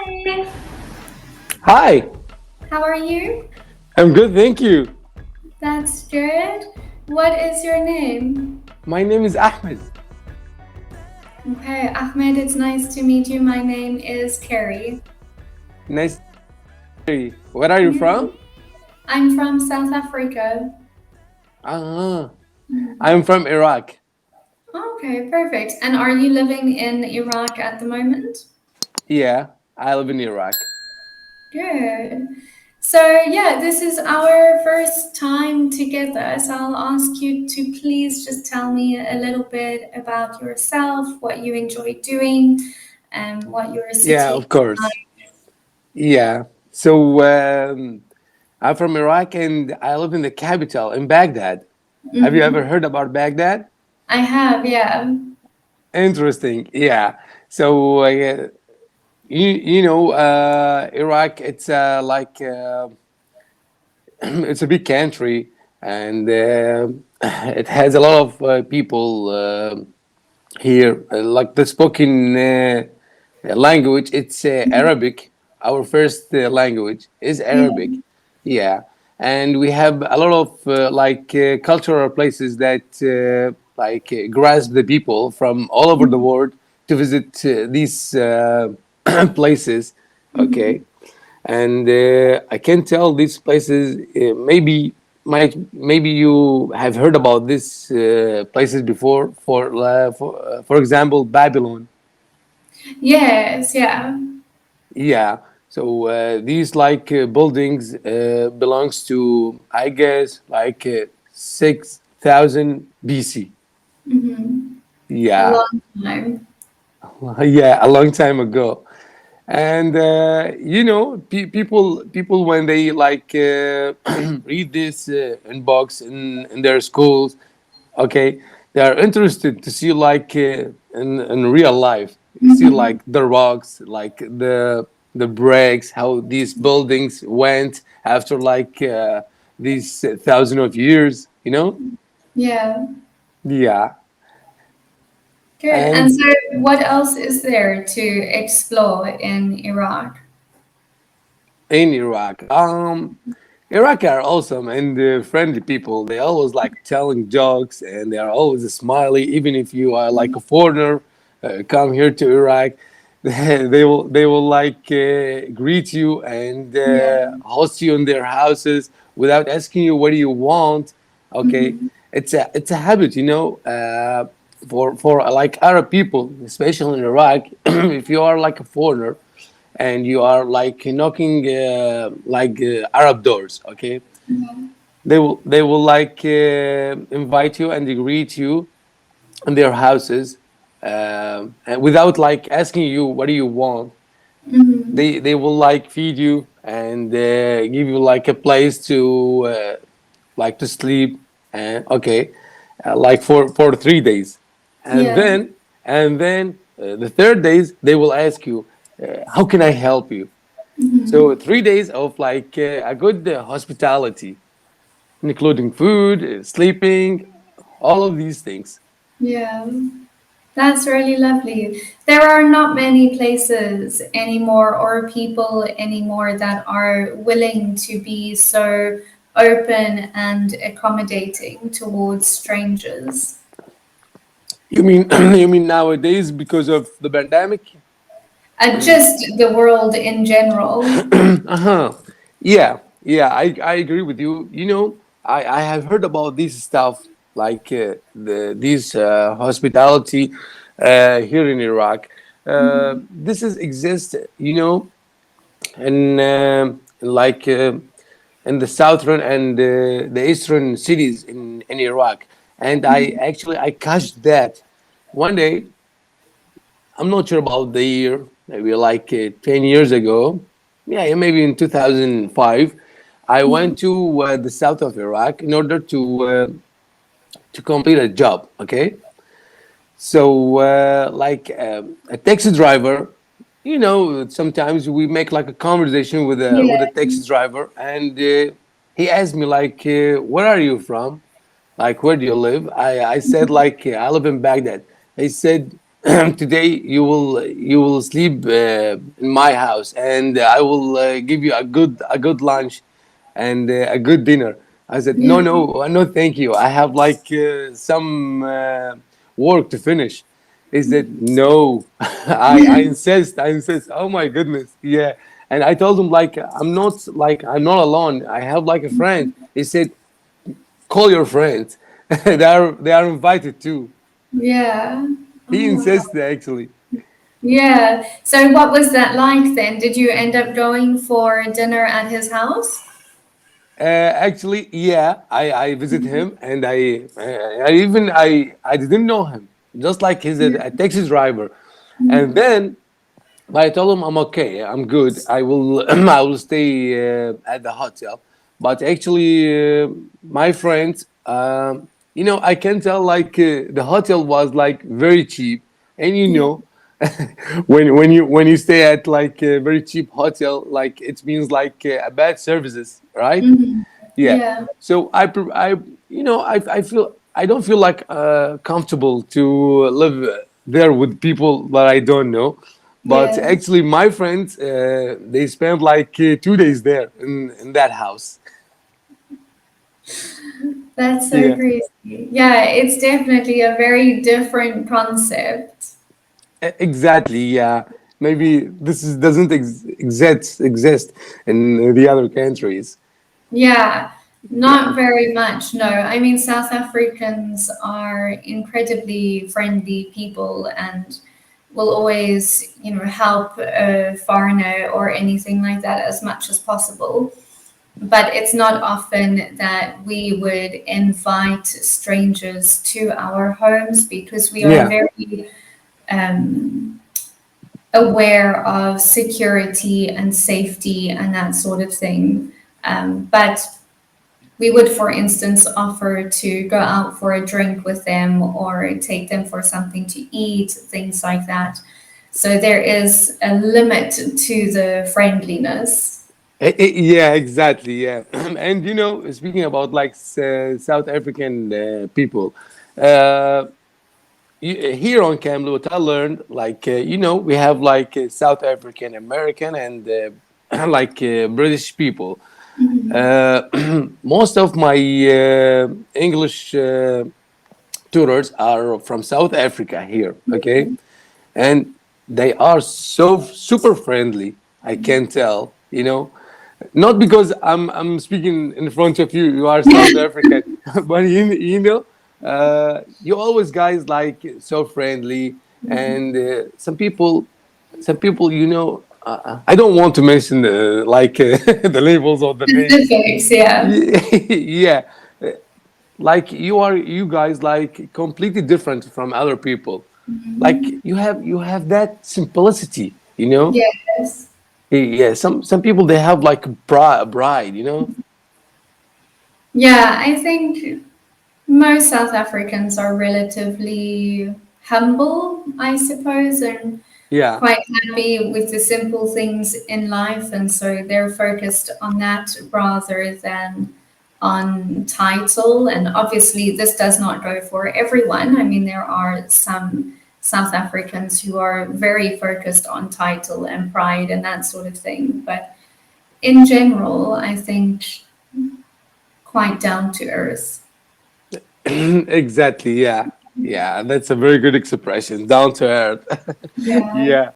Hi, Hi, how are you? I'm good, thank you. That's good. What is your name? My name is Ahmed. Okay, Ahmed, it's nice to meet you. My name is Carrie. Nice to meet you. Where are you Yeah. from? I'm from South Africa. Uh, I'm from Iraq. Okay, perfect. And are you living in Iraq at the moment? Yeah, I live in Iraq. Good. So, yeah, this is our first time together. So, I'll ask you to please just tell me a little bit about yourself, what you enjoy doing, and what your Yeah, city of is course. Yeah. So I'm from Iraq and I live in the capital, in Baghdad. like. Have you ever heard about Baghdad? I have, yeah. Interesting. Yeah. So Iraq. It's it's a big country, and it has a lot of people here. Like the spoken language, it's Arabic. Our first language is Yeah. Arabic. Yeah, and we have a lot of cultural places that grasp the people from all over the world to visit these places. Okay, and I can tell these places maybe you have heard about these places before. For example, Babylon. Yes, yeah. Yeah. So these buildings belongs to I guess 6,000 BC. A Yeah, long time. yeah, a long time ago. And people when they read this in books in their schools, okay, they are interested to see in real life, see like the rocks, like the breaks, how these buildings went after these thousand of years, Yeah. yeah. Good. And And so, what else is there to explore in Iraq? in Iraq. Iraq are awesome and friendly people. They always like telling jokes and they are always smiley. Even if you are like a foreigner, come here to Iraq, they will greet you and Yeah. host you in their houses without asking you what do you want. Okay, it's a habit, for like Arab people, especially in Iraq. If you are like a foreigner and you are like knocking Arab doors, okay? They will invite you and they greet you in their houses, and without like asking you what do you want. They will like feed you and give you like a place to sleep, and okay, like for 3 days, and Yeah. the third days they will ask you, how can I help you? So 3 days of a good hospitality, including food, sleeping, all of these things. Yeah. That's really lovely. There are not many places anymore or people anymore that are willing to be so open and accommodating towards strangers. You mean you mean nowadays because of the pandemic? Just the world in general. Uh-huh. Yeah, yeah, I agree with you. I have heard about this stuff, this hospitality here in Iraq. This is exist, in the southern and the eastern cities in Iraq. And I catched that one day. I'm not sure about the year, maybe 10 years ago. Yeah, maybe in 2005. I went to the south of Iraq in order to complete a job. Okay, so a taxi driver, sometimes we make like a conversation with a Yeah. taxi driver, and he asked me where are you from? Like, where do you live? I said I live in Baghdad. He said, today you will sleep in my house, and I will give you a good lunch and a good dinner. I said, no, Yeah. no, no, thank you. I have like some work to finish. He said, no, I insist. Oh my goodness, yeah. And I told him like I'm not alone. I have like a friend. He said, call your friends. They are invited too. Yeah. He Oh, wow. insisted actually. Yeah. So what was that like then? Did you end up going for dinner at his house? Actually, yeah, I visit him, and I didn't know him, just like he's a taxi driver, and then but I told him I'm okay, I'm good. I will I will stay at the hotel. But actually, my friends, I can tell like the hotel was like very cheap, and Yeah. when you stay at like a very cheap hotel, like it means like a bad services, right? Mhm. Yeah. Yeah. So I feel I don't feel like comfortable to live there with people that I don't know. But Yeah. actually, my friends they spent like 2 days there in that house. That's so Yeah. crazy. Yeah, it's definitely a very different concept. Exactly. Yeah. Maybe doesn't exist in the other countries. Yeah, not very much, no. I mean, South Africans are incredibly friendly people and will always, help a foreigner or anything like that as much as possible. But it's not often that we would invite strangers to our homes because we are Yeah. very um, aware of security and safety and that sort of thing. But we would, for instance, offer to go out for a drink with them or take them for something to eat, things like that. So there is a limit to the friendliness. Yeah, exactly. Yeah, and speaking about like South African people, uh, here on Cambly, what I learned, like we have like South African, American, and like British people. Uh, Most of my English tutors are from South Africa here. Okay, and they are so super friendly. I can tell. Not because I'm speaking in front of you. You are South African, but you always guys like so friendly, and some people. I don't want to mention like the labels or the names. Specifics, yeah. Yeah, like you guys like completely different from other people. Like you have that simplicity. Yes. Yeah, some people they have like a bride. Yeah, I think most South Africans are relatively humble, I suppose, and Yeah, quite happy with the simple things in life. And so they're focused on that rather than on title. And obviously, this does not go for everyone. I mean, there are some South Africans who are very focused on title and pride and that sort of thing. But in general, I think quite down to earth. exactly. Yeah, yeah, that's a very good expression. Down to earth. Yeah. Yeah.